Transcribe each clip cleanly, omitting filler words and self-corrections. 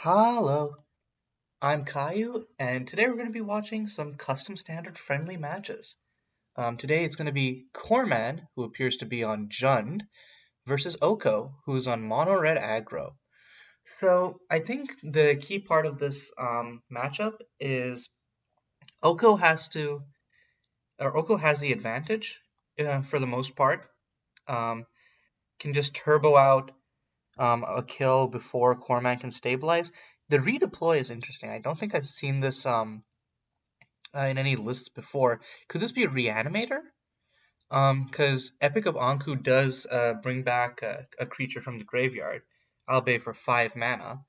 Hello, I'm Caillou, and today we're going to be watching some custom standard friendly matches. Today it's going to be Coreman, who appears to be on Jund, versus Occo, who's on MonoRed Aggro. So I think the key part of this matchup is Occo has to, or Occo has the advantage for the most part. Um, can just turbo out a kill before Coreman can stabilize. The redeploy is interesting. I don't think I've seen this in any lists before. Could this be a Reanimator? Because Epic of Anku does bring back a creature from the graveyard, albeit for 5 mana.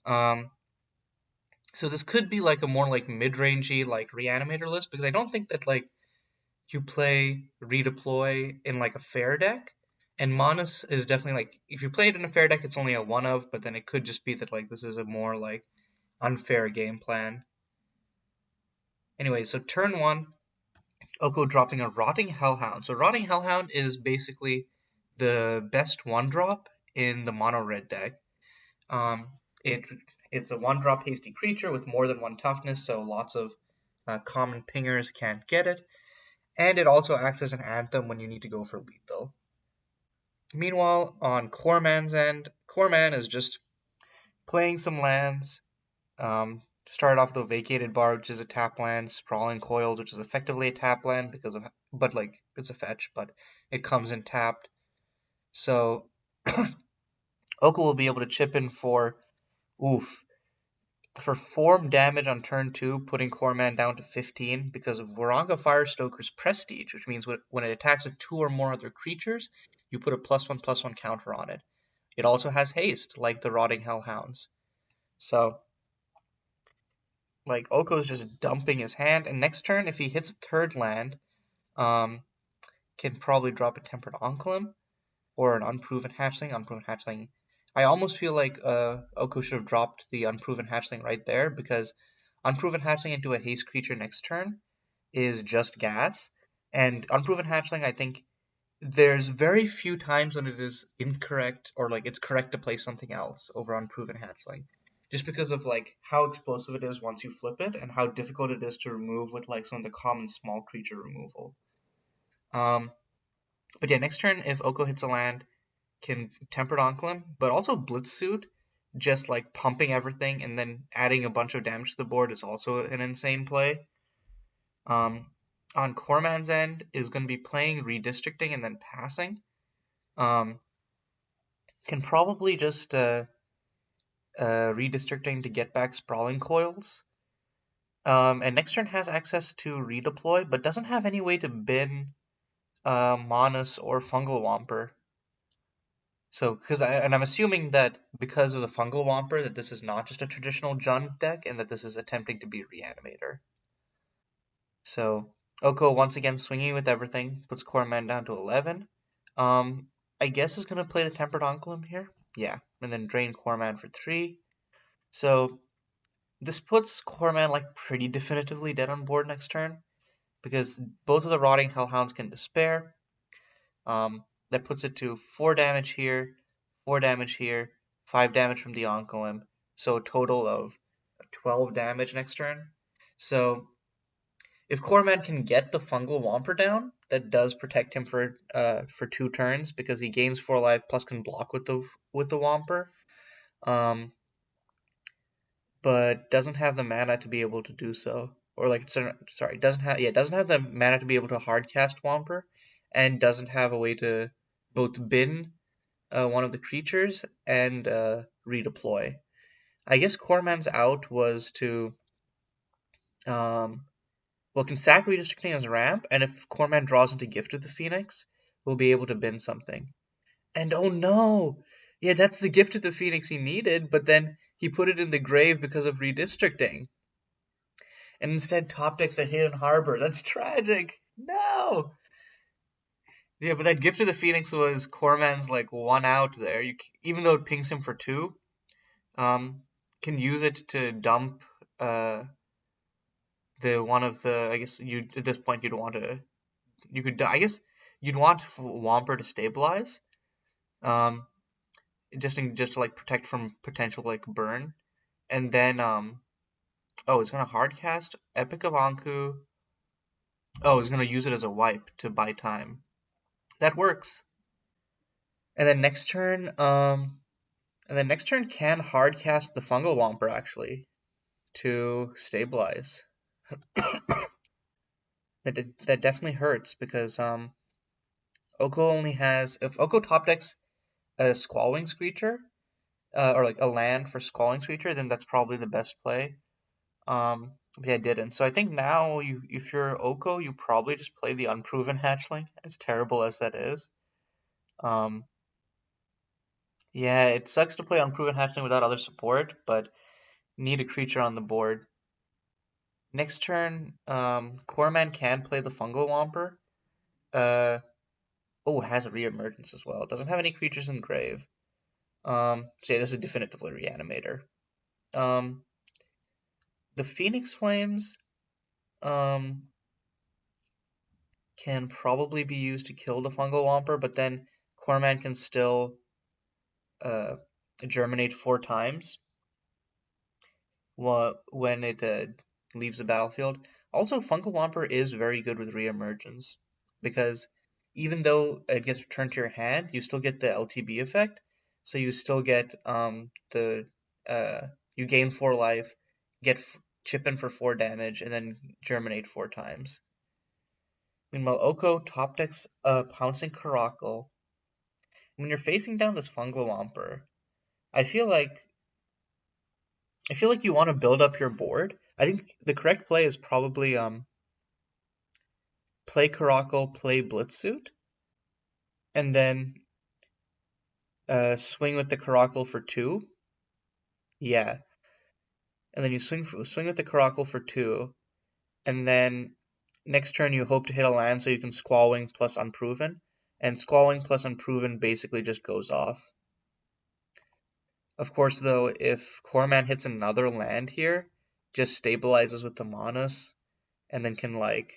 Um, so this could be like a more like mid-rangey like Reanimator list, because I don't think that like you play Redeploy in like a fair deck. And Manus is definitely like, if you play it in a fair deck, it's only a one of, but then it could just be that like this is a more like unfair game plan. Anyway, so turn one, Occo dropping a Rotting Hellhound. So Rotting Hellhound is basically the best one drop in the mono red deck. Um, it it's a one drop hasty creature with more than one toughness, so lots of common pingers can't get it. And it also acts as an anthem when you need to go for lethal. Meanwhile, on Coreman's end, Coreman is just playing some lands. Started off with a Vacated Bar, which is a tap land, Sprawling Coiled, which is effectively a tap land because of, but like it's a fetch, but it comes in tapped. So Oko will be able to chip in oof for 4 damage on turn 2, putting Coreman down to 15 because of Varanga Firestoker's Prestige, which means when it attacks with 2 or more other creatures, you put a +1/+1 counter on it. It also has haste, like the Rotting Hellhounds. So like Oko's just dumping his hand, and next turn if he hits a third land, um, can probably drop a Tempered Onclum or an Unproven Hatchling. Unproven Hatchling. I almost feel like Oko should have dropped the Unproven Hatchling right there, because Unproven Hatchling into a haste creature next turn is just gas, and Unproven Hatchling, I think there's very few times when it is incorrect or like it's correct to play something else over Unproven Hatchling, just because of like how explosive it is once you flip it and how difficult it is to remove with like some of the common small creature removal. Um, but yeah, next turn if Oko hits a land, can Tempered Onclum, but also Blitz Suit, just like pumping everything and then adding a bunch of damage to the board is also an insane play. Um, on Coreman's end is going to be playing Redistricting and then passing. Um, can probably just Redistricting to get back Sprawling Coils. And next turn has access to Redeploy, but doesn't have any way to bin Manus or Fungal Womper. So, I'm assuming that because of the Fungal Womper, that this is not just a traditional Jund deck, and that this is attempting to be Reanimator. So, Oko once again swinging with everything, puts Coreman down to 11. I guess is going to play the Tempered Onclum here. Yeah, and then drain Coreman for 3. So, this puts Coreman like pretty definitively dead on board next turn, because both of the Rotting Hellhounds can despair. That puts it to 4 damage here, 4 damage here, 5 damage from the Oncolim, so a total of 12 damage next turn. So if Coreman can get the Fungal Womper down, that does protect him for 2 turns, because he gains 4 life plus can block with the Womper. But doesn't have the mana to be able to do so. Or like, sorry, doesn't have the mana to be able to hardcast Womper, and doesn't have a way to both bin one of the creatures and redeploy. I guess Coreman's out was to can sack Redistricting as a ramp, and if Coreman draws into Gift of the Phoenix, we'll be able to bin something. And oh no! Yeah, that's the Gift of the Phoenix he needed, but then he put it in the grave because of Redistricting. And instead top decks a Hidden Harbor. That's tragic! No! Yeah, but that Gift of the Phoenix was Coreman's like 1 out there. Even though it pings him for 2, can use it to dump the one of the. I guess you at this point you'd want to. You could. I guess you'd want Womper to stabilize. Um, just to like protect from potential like burn. and then oh, it's gonna hard cast Epic of Anku. Oh, it's gonna use it as a wipe to buy time. That works. And then next turn, can hard cast the Fungal Womper actually to stabilize. That definitely hurts because Occo only has if Occo top decks a Squalling Screecher or like a land for Squalling Screecher, then that's probably the best play. Yeah, I didn't. So I think now if you're Occo, you probably just play the Unproven Hatchling, as terrible as that is. Um, yeah, it sucks to play Unproven Hatchling without other support, but need a creature on the board. Next turn, Coreman can play the Fungal Womper. Uh, oh, has a Reemergence as well. Doesn't have any creatures in grave. So yeah, this is definitively Reanimator. Um, the Phoenix Flames, um, can probably be used to kill the Fungal Womper, but then Coreman can still uh, germinate 4 times when it leaves the battlefield. Also, Fungal Womper is very good with Reemergence because even though it gets returned to your hand, you still get the LTB effect. So you still get the you gain 4 life, get chip in for 4 damage, and then germinate 4 times. Meanwhile, Occo top decks Pouncing Caracal. When you're facing down this Fungal Womper, I feel like you want to build up your board. I think the correct play is probably play Caracal, play Blitzsuit, and then swing with the Caracal for 2. Yeah, and then you swing with the Caracal for 2, and then next turn you hope to hit a land so you can Squalwing plus Unproven, and Squalwing plus Unproven basically just goes off. Of course, though, if Coreman hits another land here, just stabilizes with the Manus, and then can like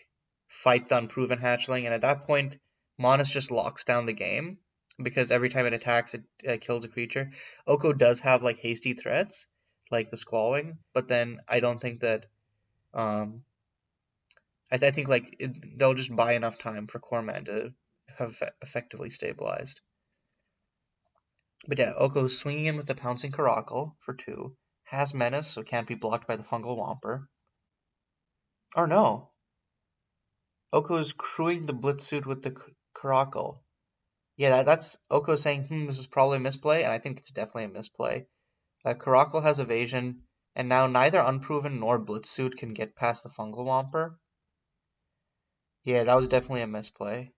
fight the Unproven Hatchling, and at that point, Manus just locks down the game because every time it attacks, it kills a creature. Occo does have like hasty threats, like the Squalling, but then I don't think that. Um, I think like they'll just buy enough time for Coreman to have effectively stabilized. But yeah, Occo's swinging in with the Pouncing Caracal for 2. Has Menace, so can't be blocked by the Fungal Womper. Or no, Occo's crewing the Blitzsuit with the Caracal. Yeah, that's Occo saying, this is probably a misplay, and I think it's definitely a misplay. Caracal has evasion, and now neither Unproven nor Blitzsuit can get past the Fungal Womper. Yeah, that was definitely a misplay.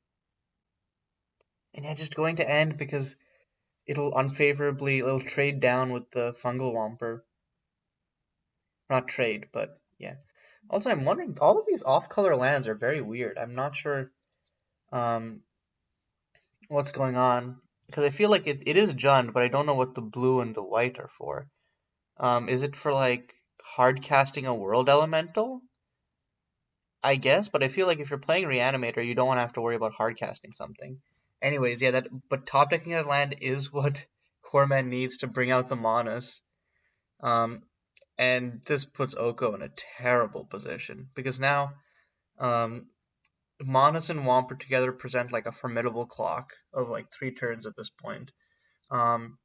And yeah, just going to end because it'll trade down with the Fungal Womper. Not trade, but yeah. Also, I'm wondering, all of these off-color lands are very weird. I'm not sure um, what's going on because I feel like it is Jund, but I don't know what the blue and the white are for. Is it for like hard casting a world elemental? I guess, but I feel like if you're playing Reanimator, you don't want to have to worry about hard casting something. Anyways, yeah, but top decking that land is what Coreman needs to bring out the Manus. Um, and this puts Occo in a terrible position because now um, Manus and Womper together present like a formidable clock of like 3 turns at this point. Um,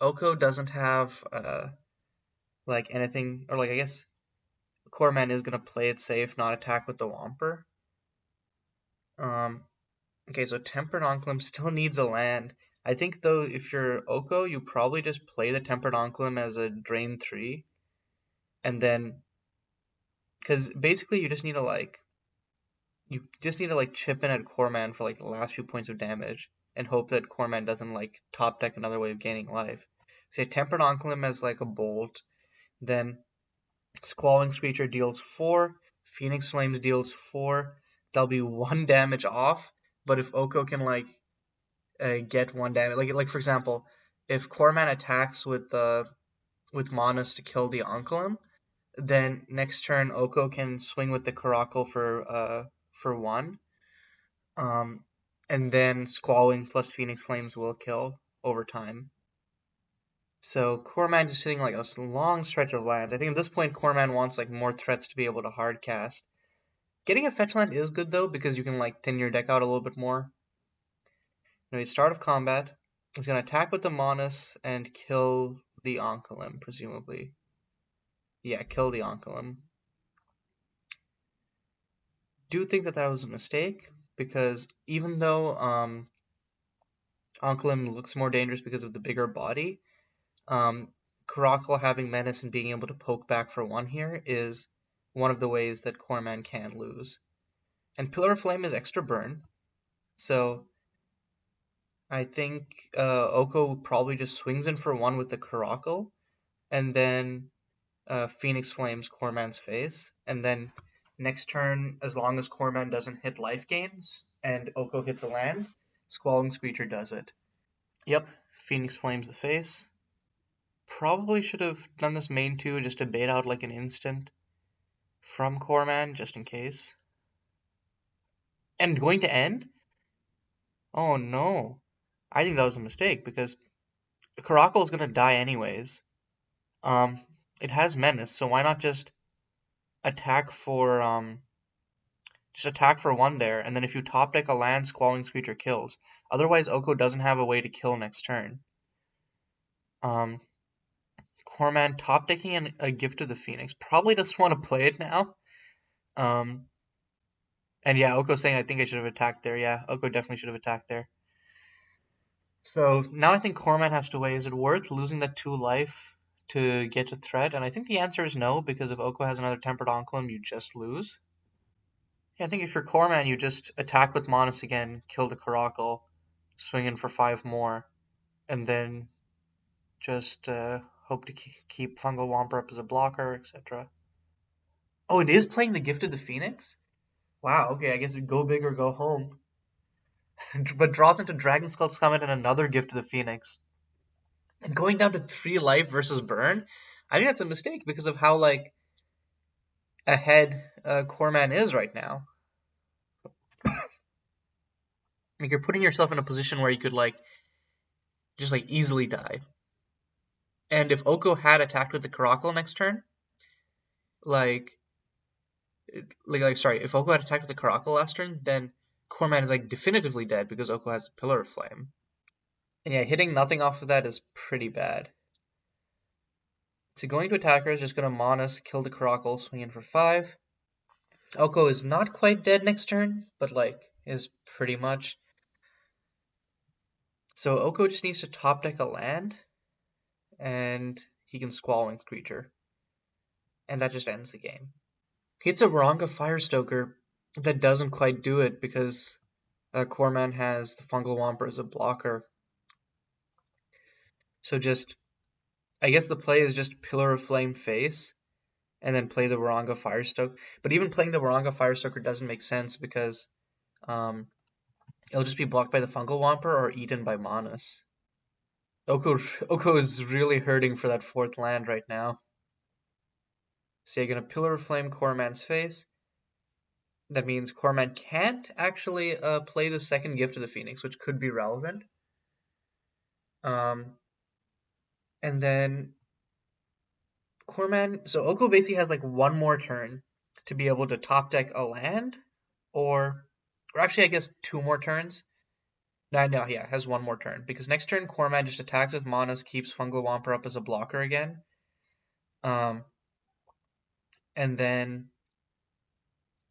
Occo doesn't have like anything, or like I guess Coreman is gonna play it safe, not attack with the Womper. Um, okay, so Tempered Onclum still needs a land. I think though, if you're Occo, you probably just play the Tempered Onclum as a drain 3, and then because basically you just need to like chip in at Coreman for like the last few points of damage and hope that Coreman doesn't like top deck another way of gaining life. Say Tempered Onclum as like a bolt, then Squalling Screecher deals 4, Phoenix Flames deals 4. That'll be 1 damage off. But if Occo can like get 1 damage, like for example, if Coreman attacks with Manus to kill the Onclum, then next turn Occo can swing with the Caracal for 1. Um, and then Squalling plus Phoenix Flames will kill over time. So Coreman just hitting like a long stretch of lands. I think at this point Coreman wants like more threats to be able to hard cast. Getting a fetch land is good though because you can like thin your deck out a little bit more. Now, start of combat. He's gonna attack with the Monas and kill the Oncolim, presumably. Yeah, kill the Oncolim. Do think that that was a mistake because even though Oncolim looks more dangerous because of the bigger body, Caracal having Menace and being able to poke back for one here is one of the ways that Coreman can lose. And Pillar of Flame is extra burn, so I think Occo probably just swings in for one with the Caracal, and then Phoenix Flames Coreman's face, and then next turn, as long as Coreman doesn't hit life gains and Occo hits a land, Squalling Screecher does it. Yep, Phoenix Flames the face. Probably should have done this main 2 just to bait out like an instant from Coreman, just in case. And going to end? Oh no. I think that was a mistake because Caracal is going to die anyways. Um, it has Menace, so why not just attack for one there, and then if you top deck a land, Squalling Screecher kills. Otherwise, Occo doesn't have a way to kill next turn. Coreman top decking a Gift of the Phoenix. Probably doesn't want to play it now. And yeah, Occo saying I think I should have attacked there. Yeah, Occo definitely should have attacked there. So now I think Coreman has to weigh, is it worth losing that 2 life to get a threat? And I think the answer is no, because if Occo has another Tempered Oncolim, you just lose. Yeah, I think if you're Coreman, you just attack with Monas again, kill the Caracal, swing in for 5 more, and then just hope to keep Fungal Womper up as a blocker, etc. Oh, it is playing the Gift of the Phoenix? Wow, okay, I guess go big or go home. But draws into Dragon Skull Summit and another Gift of the Phoenix. And going down to 3 life versus burn, I think that's a mistake because of how like ahead Coreman is right now. Like you're putting yourself in a position where you could like just like easily die. And if Occo had attacked with the Caracal next turn, like sorry, if Occo had attacked with the Caracal last turn, then Coreman is like definitively dead because Occo has a Pillar of Flame. And yeah, hitting nothing off of that is pretty bad. So going to attacker is just going to Monas, kill the Caracal, swing in for 5. Occo is not quite dead next turn, but like is pretty much. So Occo just needs to top deck a land, and he can Squalling Creature. And that just ends the game. Hits a Ranga Firestoker that doesn't quite do it because Coreman has the Fungal Womper as a blocker. So just, I guess the play is just Pillar of Flame face, and then play the Waranga Firestoke. But even playing the Waranga Firestoker doesn't make sense because it'll just be blocked by the Fungal Womper or eaten by Monas. Occo is really hurting for that 4th land right now. So you're going to Pillar of Flame Coreman's face. That means Coreman can't actually play the 2nd Gift of the Phoenix, which could be relevant. And then Coreman, so Occo basically has like 1 more turn to be able to top deck a land, or actually I guess 2 more turns. No, yeah, has 1 more turn because next turn Coreman just attacks with Monas, keeps Fungal Womper up as a blocker again. And then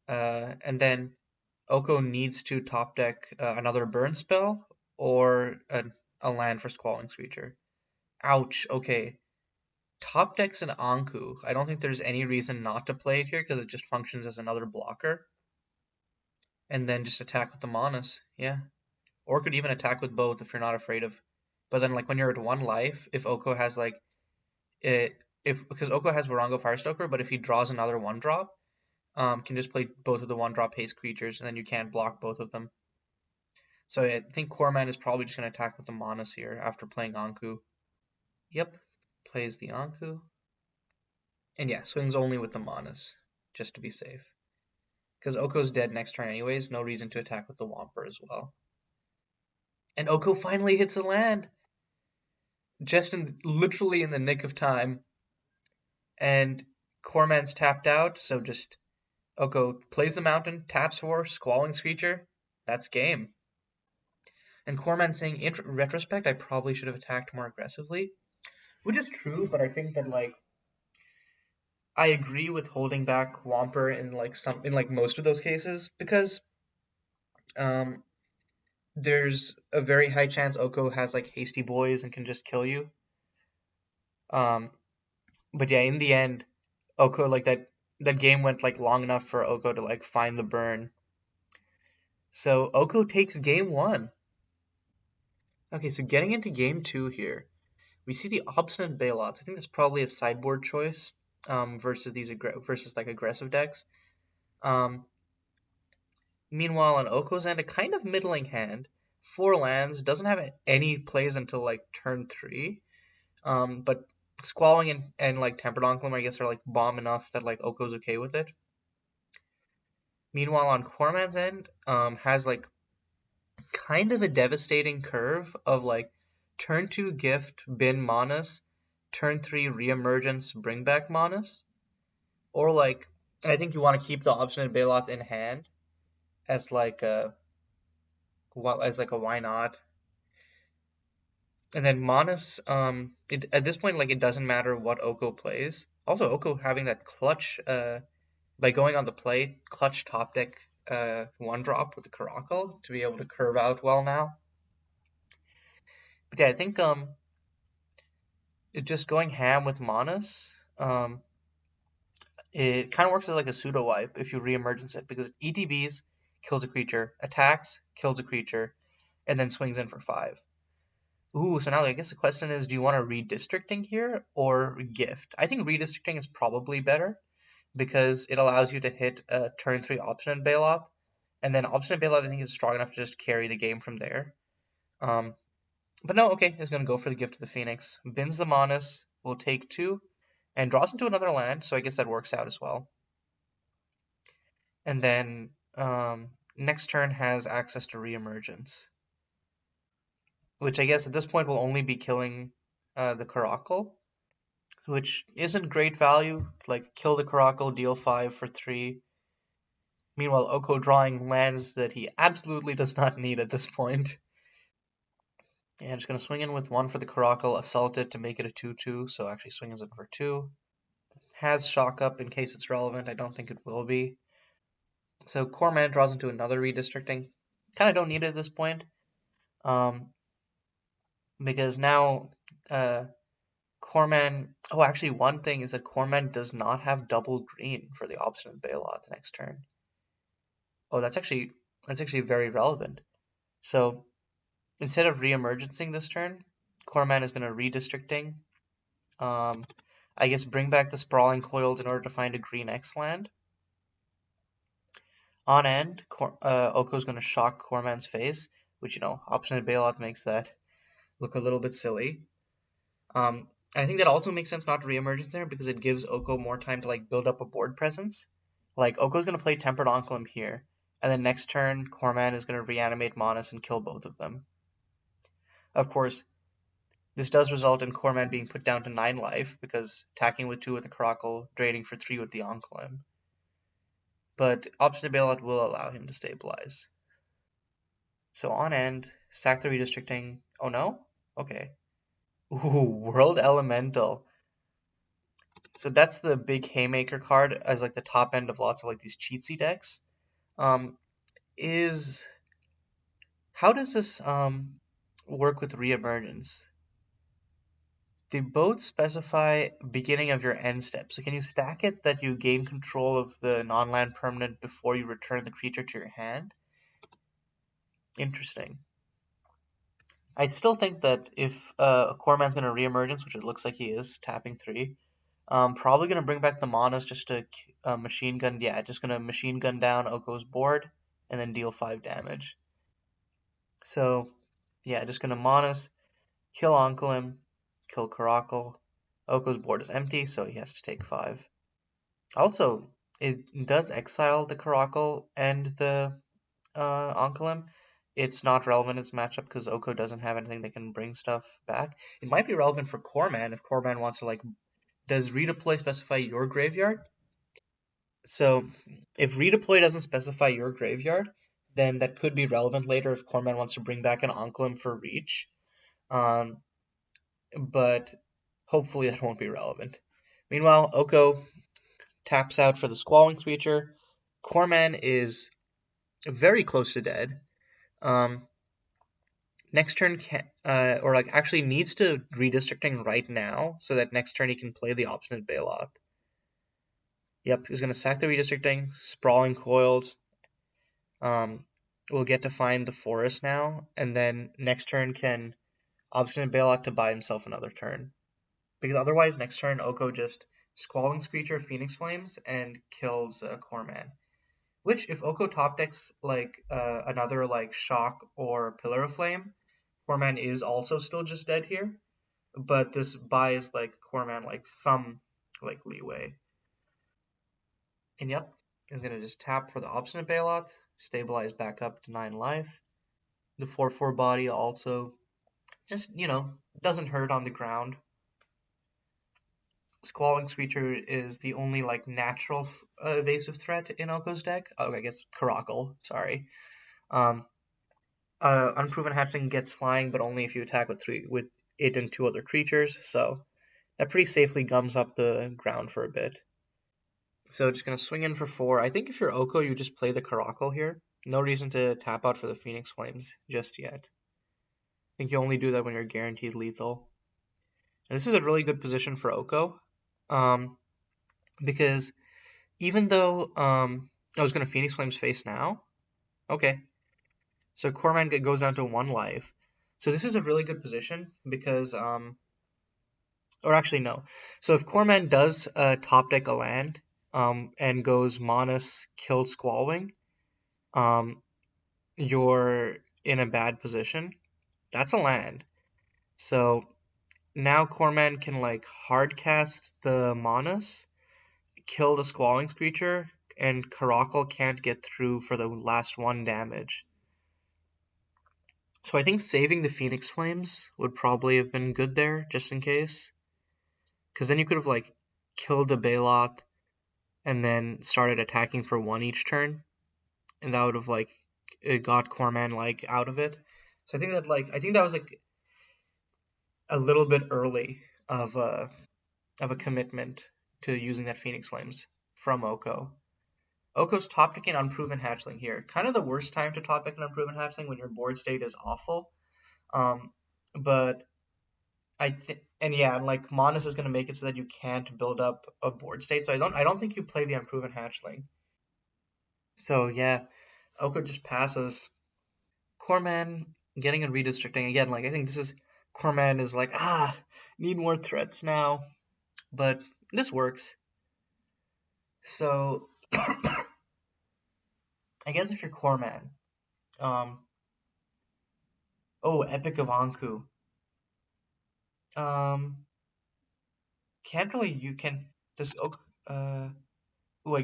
Occo needs to top deck another burn spell or a land for Squalling Screecher. Ouch. Okay. Top decks an Anku. I don't think there's any reason not to play it here because it just functions as another blocker. And then just attack with the Monas. Yeah. Or could even attack with both if you're not afraid of. But then like when you're at 1 life, if Occo has like because Occo has Warongo Firestoker, but if he draws another 1-drop, can just play both of the 1-drop haste creatures, and then you can't block both of them. So I think Coreman is probably just going to attack with the Monas here after playing Anku. Yep, plays the Anku. And yeah, swings only with the Monas, just to be safe. Because Occo's dead next turn anyways, no reason to attack with the Womper as well. And Occo finally hits a land! just literally in the nick of time, and Coreman's tapped out, so just Occo plays the mountain, taps for Squalling Screecher. That's game. And Coreman saying, in retrospect, I probably should have attacked more aggressively, which is true, but I think that like I agree with holding back Whomper in like most of those cases because um there's a very high chance Occo has like hasty boys and can just kill you. Um, but yeah, in the end, Occo like that game went like long enough for Occo to like find the burn. So Occo takes game one. Okay, so getting into game two here, we see the Obstinate Bailouts. I think that's probably a sideboard choice versus versus like aggressive decks. Um, Meanwhile, on Occo's end, a kind of middling hand, four lands, doesn't have any plays until like turn three. But Squalling and like Tempered Onclum, I guess, are like bomb enough that like Occo's okay with it. Meanwhile, on Corman's end, has like kind of a devastating curve of like turn two gift, bin Manus, turn three reemergence, bring back Manus, or like, and I think you want to keep the Obstinate Bailout in hand as like a why not. And then Manus, at this point, like it doesn't matter what Occo plays. Also, Occo having that clutch, by going on the play, clutch top deck, one drop with the Caracal to be able to curve out well now. But yeah, I think just going ham with Manus, it kind of works as like a pseudo wipe if you reemergence it because ETBs kills a creature, attacks, kills a creature, and then swings in for 5. Ooh, so now I guess the question is, do you want to redistricting here or gift? I think redistricting is probably better because it allows you to hit a turn 3 Obstinate Bailout, and then Obstinate Bailout I think is strong enough to just carry the game from there. Um, but no, okay, he's going to go for the Gift of the Phoenix. Bins the Manus, will take 2, and draws into another land, so I guess that works out as well. And then next turn has access to Reemergence, which I guess at this point will only be killing the Caracal, which isn't great value. Like, kill the Caracal, deal 5 for 3. Meanwhile, Occo drawing lands that he absolutely does not need at this point. And just going to swing in with 1 for the Caracal, assault it to make it a 2-2, so actually swings in for 2. Has Shock Up in case it's relevant. I don't think it will be. So Coreman draws into another redistricting. Kind of don't need it at this point. Because now Coreman. Oh, actually, one thing is that Coreman does not have double green for the Obstinate Bailout the next turn. Oh, that's actually very relevant. So instead of reemergencing this turn, Coreman is going to redistricting. I guess bring back the Sprawling Coils in order to find a green X land. On end, Occo's going to shock Coreman's face, which, Obstinate Bailout makes that look a little bit silly. And I think that also makes sense not to reemergence there because it gives Occo more time to like build up a board presence. Like Occo's gonna play Tempered Onclum here, and then next turn Coreman is gonna reanimate Manus and kill both of them. Of course, this does result in Coreman being put down to 9 life because attacking with 2 with the Caracal, draining for 3 with the Onclum. But Obstinate Bailout will allow him to stabilize. So on end, sack the redistricting. Oh no? Okay. Ooh, World Elemental. So that's the big Haymaker card as like the top end of lots of like these cheatsy decks. Um, is how does this work with reemergence? They both specify beginning of your end step. So can you stack it that you gain control of the non-land permanent before you return the creature to your hand? Interesting. I still think that if Coreman's going to reemergence, which it looks like he is, tapping 3, probably going to bring back the Manas just to machine gun. Yeah, just going to machine gun down Occo's board and then deal 5 damage. So, yeah, just going to Manas, kill Onkelim, kill Caracal. Occo's board is empty, so he has to take 5. Also, it does exile the Caracal and the Onkelim. it's not relevant in this matchup because Occo doesn't have anything that can bring stuff back. It might be relevant for Coreman if Coreman wants to like, does redeploy specify your graveyard? So if redeploy doesn't specify your graveyard, then that could be relevant later if Coreman wants to bring back an Onklin for reach. Um, but hopefully that won't be relevant. Meanwhile, Occo taps out for the Squalling Creature. Coreman is very close to dead. Next turn can or like actually needs to redistricting right now so that next turn he can play the Obstinate Bailout. Yep, he's gonna sack the redistricting, Sprawling Coils. We'll get to find the forest now, and then next turn can Obstinate Bailout to buy himself another turn. Because otherwise next turn Occo just Squalling Screecher Phoenix Flames and kills Coreman. Which if Occo top decks like another like Shock or Pillar of Flame, Coreman is also still just dead here. But this buys like Coreman like some like leeway. And yep, is gonna just tap for the Obstinate Bailout, stabilize back up to 9 life. The 4/4 body also just, doesn't hurt on the ground. Squalling Screecher is the only like natural evasive threat in Occo's deck. Oh, I guess Caracal, sorry. Unproven Hatchling gets flying, but only if you attack with it and 2 other creatures, so that pretty safely gums up the ground for a bit. So just gonna swing in for 4. I think if you're Occo, you just play the Caracal here. No reason to tap out for the Phoenix Flames just yet. I think you only do that when you're guaranteed lethal. And this is a really good position for Occo, because even though I was gonna Phoenix Flames face now, okay. So Coreman goes down to 1 life. So this is a really good position because or actually no. So if Coreman does top deck a land and goes Monas kill Squallwing, you're in a bad position. That's a land. So now Coreman can like hardcast the Monas, kill the Squalling Screecher, and Caracal can't get through for the last 1 damage. So I think saving the Phoenix Flames would probably have been good there, just in case. Because then you could have like killed the Bailout and then started attacking for 1 each turn, and that would have like it got Coreman like out of it. So I think that was like a little bit early of a commitment to using that Phoenix Flames from Occo. Occo's top decking Unproven Hatchling here. Kind of the worst time to top deck an Unproven Hatchling when your board state is awful. But I think, and yeah, and like Monas is going to make it so that you can't build up a board state. So I don't think you play the Unproven Hatchling. So yeah, Occo just passes. Coreman getting a redistricting again. Like I think this is Coreman is like need more threats now, but this works. So I guess if you're Coreman, Epic of Anku. Can't really you can does I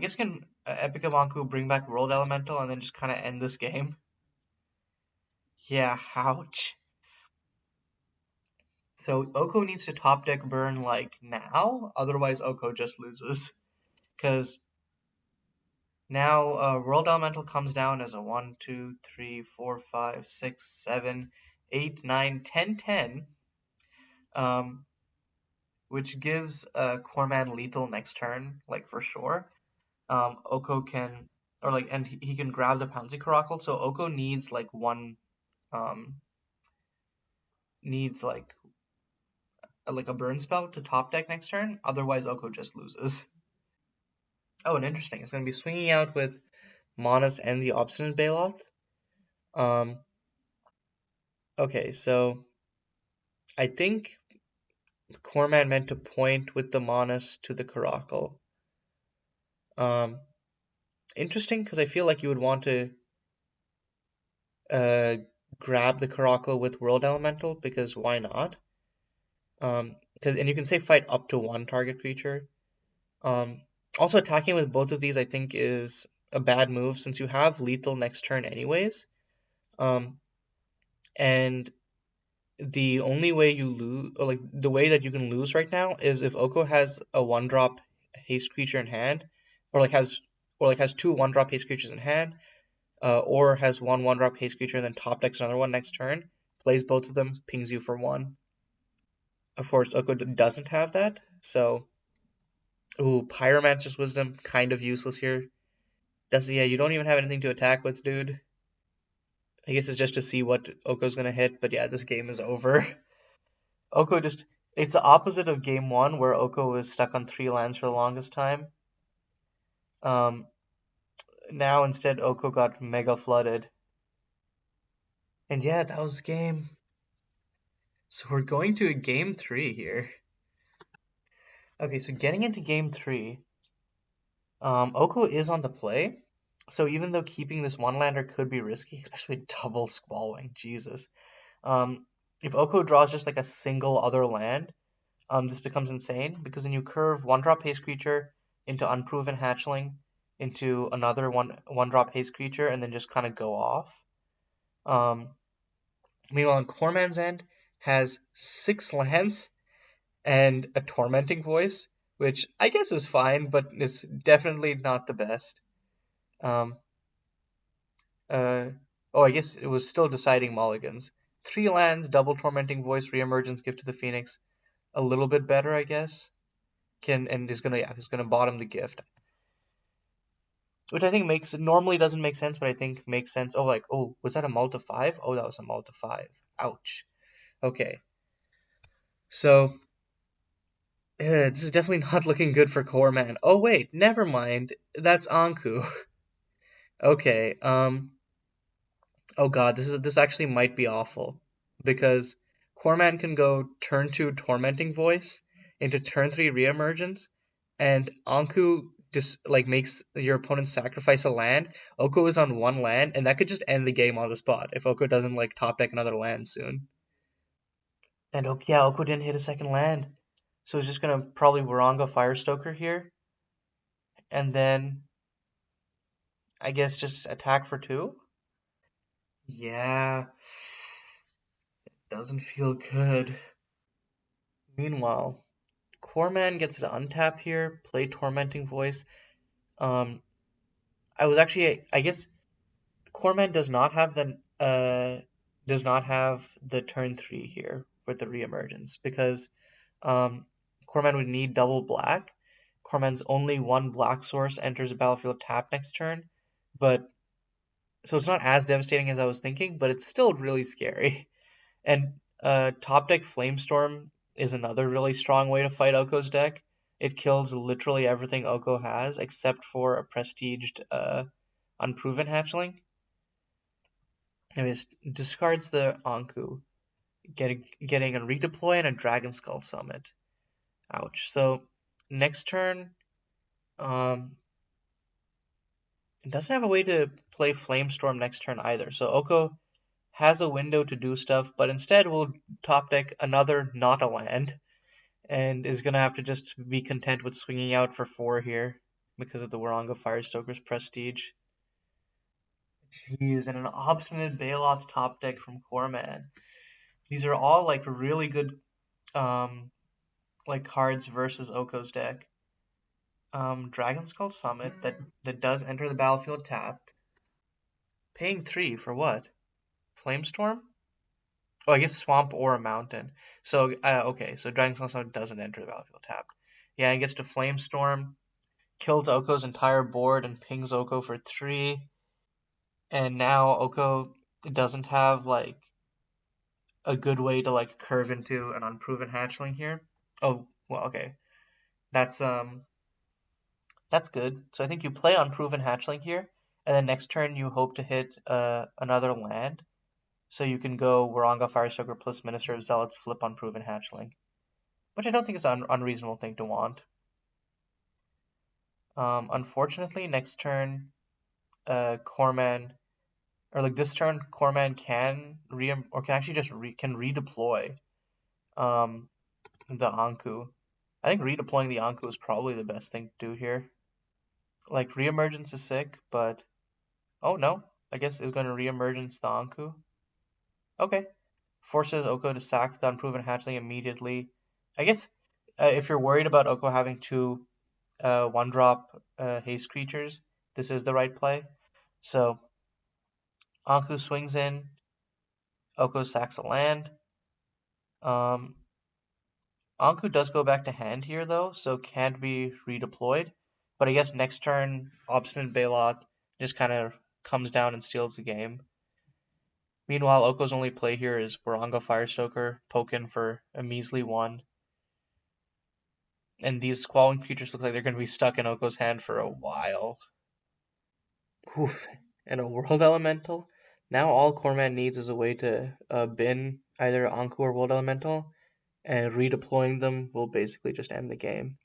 guess can Epic of Anku bring back World Elemental and then just kind of end this game? Yeah, ouch. So Occo needs to top deck burn like now, otherwise Occo just loses. Because now World Elemental comes down as a 1, 2, 3, 4, 5, 6, 7, 8, 9, 10, 10. Which gives Coreman lethal next turn, like for sure. Occo can, or like, and he can grab the Pouncy Caracal, so Occo needs like needs like a burn spell to top deck next turn, otherwise Occo just loses. Oh, and interesting, it's going to be swinging out with Monas and the Obstinate Bailout. Okay, so I think Coreman meant to point with the Monas to the Caracal. Interesting, because I feel like you would want to uh, grab the Caracal with World Elemental, because why not? And you can say fight up to 1 target creature. Also, attacking with both of these I think is a bad move, since you have lethal next turn anyways. And the only way you lose, or like the way that you can lose right now, is if Occo has a one drop haste creature in hand, or like has two one drop haste creatures in hand, or has one drop haste creature and then top decks another one next turn, plays both of them, pings you for one. Of course, Occo doesn't have that, so Pyromancer's Wisdom kind of useless here. Yeah, you don't even have anything to attack with, dude. I guess it's just to see what Occo's gonna hit, but yeah, this game is over. Occo just it's the opposite of game one where Occo was stuck on 3 lands for the longest time. Um, Now instead Occo got mega flooded. And yeah, that was the game. So we're going to game three here. Okay, so getting into game three, Occo is on the play. So even though keeping this one lander could be risky, especially double Squallwing, Jesus. If Occo draws just like a single other land, this becomes insane because then you curve one drop haste creature into Unproven Hatchling into another one drop haste creature and then just kind of go off. Um, Meanwhile, Coreman's End has 6 lands and a Tormenting Voice, which I guess is fine, but it's definitely not the best. Um, I guess it was still deciding mulligans. 3 lands, double Tormenting Voice, Reemergence, Gift to the Phoenix, a little bit better, I guess. Is gonna bottom the gift, which I think normally doesn't make sense, but I think makes sense. Was that a Malta 5? Oh, that was a Malta 5. Ouch. Okay, so this is definitely not looking good for Coreman. Oh wait, never mind. That's Anku. Okay. Oh god, this actually might be awful because Coreman can go turn 2 Tormenting Voice into turn 3 Reemergence, and Anku just like makes your opponent sacrifice a land. Occo is on 1 land, and that could just end the game on the spot if Occo doesn't like top deck another land soon. And Occo didn't hit a second land, so he's just gonna probably Waranga Firestoker here, and then I guess just attack for 2. Yeah, doesn't feel good. Meanwhile, Coreman gets to untap here, play Tormenting Voice. Um, I guess Coreman does not have the turn 3 here with the reemergence because um Coreman would need double black. Coreman's only one black source enters the battlefield tap next turn, but so it's not as devastating as I was thinking, but it's still really scary. And top deck Flamestorm is another really strong way to fight Occo's deck. It kills literally everything Occo has except for a prestiged Unproven Hatchling. Anyways, discards the Anku, getting a redeploy and a Dragon Skull Summit. Ouch. So next turn, it doesn't have a way to play Flamestorm next turn either. So Occo has a window to do stuff, but instead will top deck another not a land, and is gonna have to just be content with swinging out for 4 here because of the Waranga Firestoker's prestige. Jeez, and an obstinate Bailoff top deck from Coreman. These are all like really good like cards versus Occo's deck. Dragon Skull Summit that does enter the battlefield tapped. Paying 3 for what? Flamestorm? Oh, I guess Swamp or a Mountain. So okay, so Dragon Skull Summit doesn't enter the battlefield tapped. Yeah, it gets to Flamestorm, kills Occo's entire board and pings Occo for 3. And now Occo doesn't have like a good way to like curve into an unproven hatchling here. Oh, well, okay. That's that's good. So I think you play Unproven Hatchling here, and then next turn you hope to hit another land. So you can go Waranga Firestoker plus Minister of Zealots, flip Unproven Hatchling, which I don't think is an unreasonable thing to want. Unfortunately, next turn, Coreman, or like this turn, Coreman can can actually just can redeploy the Anku. I think redeploying the Anku is probably the best thing to do here. Like Reemergence is sick, but oh no, I guess is going to Reemergence the Anku. Okay. Forces Occo to sack the unproven hatchling immediately. I guess if you're worried about Occo having two one drop haste creatures, this is the right play. So Anku swings in, Occo sacks a land. Um, Anku does go back to hand here though, so can't be redeployed. But I guess next turn, Obstinate Baloth just kind of comes down and steals the game. Meanwhile, Oko's only play here is Waranga Firestoker, poke in for a measly one. And these Squalling creatures look like they're going to be stuck in Oko's hand for a while. Oof. And a World Elemental? Now all Coreman needs is a way to bin either Anku or World Elemental, and redeploying them will basically just end the game.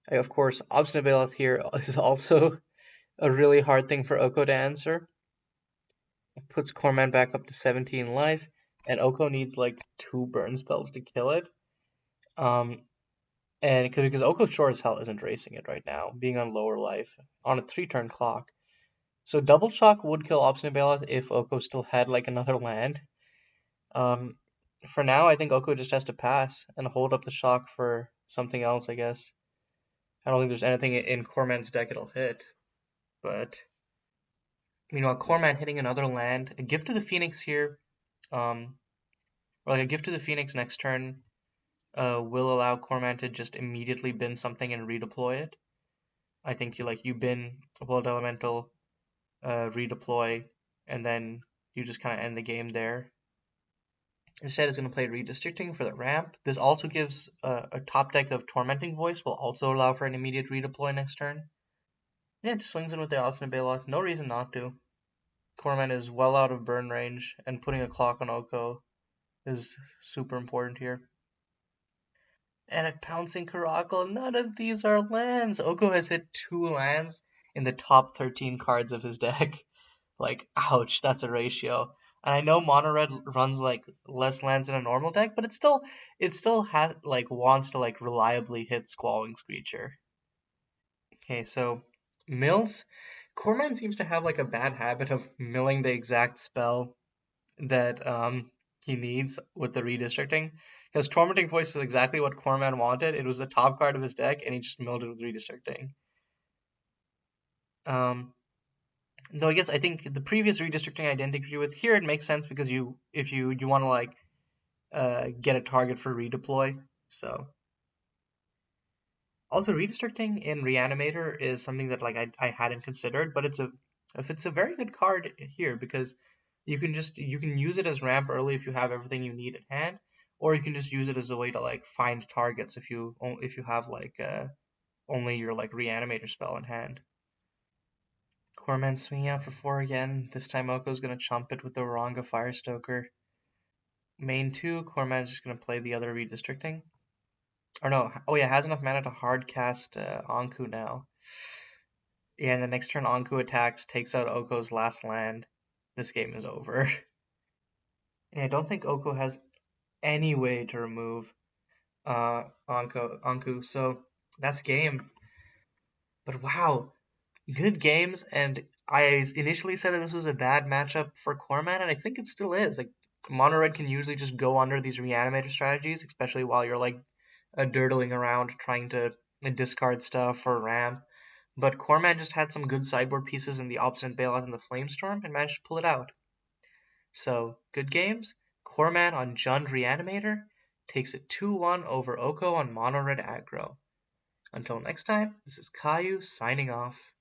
Of course, Obstinate Baloth here is also a really hard thing for Occo to answer. It puts Coreman back up to 17 life, and Occo needs like 2 burn spells to kill it. And because Occo sure as hell isn't racing it right now, being on lower life on a 3-turn clock. So double shock would kill Obstinate Baloth if Occo still had like another land. For now, I think Occo just has to pass and hold up the shock for something else, I guess. I don't think there's anything in Coreman's deck it'll hit. But meanwhile, Coreman hitting another land. A Gift to the Phoenix here, or like a Gift to the Phoenix next turn, will allow Coreman to just immediately bin something and redeploy it. I think you bin World Elemental, redeploy, and then you just kind of end the game there. Instead, it's going to play Redistricting for the ramp. This also gives a top deck of Tormenting Voice, will also allow for an immediate redeploy next turn. Yeah, it just swings in with the Obstinate Baloth. No reason not to. Coreman is well out of burn range, and putting a clock on Occo is super important here. And a Pouncing Caracal. None of these are lands. Occo has hit 2 lands in the top 13 cards of his deck. Like, ouch, that's a ratio. And I know MonoRed runs like less lands in a normal deck, but it still has like wants to like reliably hit Squalling Screecher. Okay, so mills. Coreman seems to have like a bad habit of milling the exact spell that he needs with the redistricting. Because Tormenting Voice is exactly what Coreman wanted. It was the top card of his deck, and he just milled it with redistricting. Um, Though I think the previous redistricting I didn't agree with. Here it makes sense because if you want to like get a target for redeploy. So also redistricting in Reanimator is something that like I hadn't considered, but it's a very good card here because you can use it as ramp early if you have everything you need at hand, or you can just use it as a way to like find targets if you have like only your like Reanimator spell in hand. Coreman swinging out for 4 again. This time Oko's gonna chump it with the Waranga Firestoker. Main 2, Coreman's just gonna play the other redistricting. Or no, oh yeah, has enough mana to hard cast Anku now. Yeah, and the next turn Anku attacks, takes out Oko's last land. This game is over. And I don't think Occo has any way to remove Anku, so that's game. But wow, good games, and I initially said that this was a bad matchup for Coreman, and I think it still is. Like MonoRed can usually just go under these Reanimator strategies, especially while you're like dirtling around trying to discard stuff for ramp. But Coreman just had some good sideboard pieces in the Obstinate Baloth and the Flamestorm and managed to pull it out. So good games. Coreman on Jund Reanimator takes it 2-1 over Occo on MonoRed Aggro. Until next time, this is Caillou signing off.